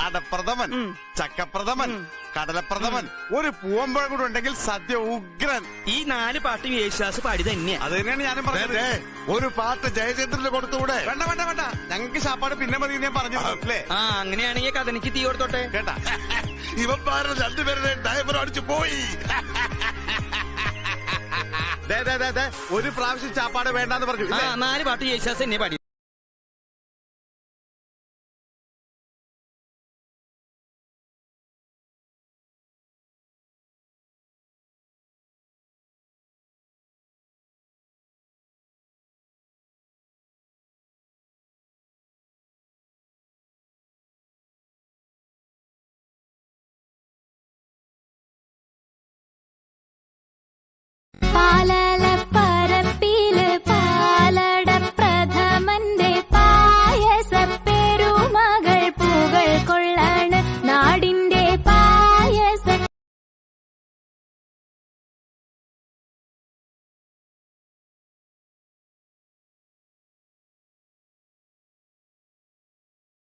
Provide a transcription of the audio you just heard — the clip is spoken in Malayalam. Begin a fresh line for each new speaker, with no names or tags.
അടപ്രഥമൻ, ചക്കപ്രഥമൻ, കടലപ്രഥമൻ, ഒരു പൂവമ്പഴം കൂടെ ഉണ്ടെങ്കിൽ സദ്യ ഉഗ്രൻ.
ഈ 4 പാട്ടും യേശുദാസ് പാടി തന്നെയാ.
അത് തന്നെയാണ് ഞാനും പറഞ്ഞത്.
ഒരു പാട്ട് ജയചന്ദ്രന് കൊടുത്തുകൂടെ?
വേണ്ട വേണ്ട വേണ്ട, ഞങ്ങൾക്ക് ശാപ്പാട് പിന്നെ മതി ഞാൻ പറഞ്ഞു അല്ലേ.
ആ അങ്ങനെയാണെങ്കിൽ കഥനിക്ക് തീ കൊടുത്തോട്ടെ.
കേട്ടാ,
ഇവന്മാരുടെ രണ്ടുപേരുടെ ഡ്രൈവർ അടിച്ചു പോയി.
ഒരു പ്രാവശ്യം ചാപ്പാട് വേണ്ടെന്ന് പറഞ്ഞു.
ആ 4 പാട്ട് യേശുദാസ് തന്നെ പാടി.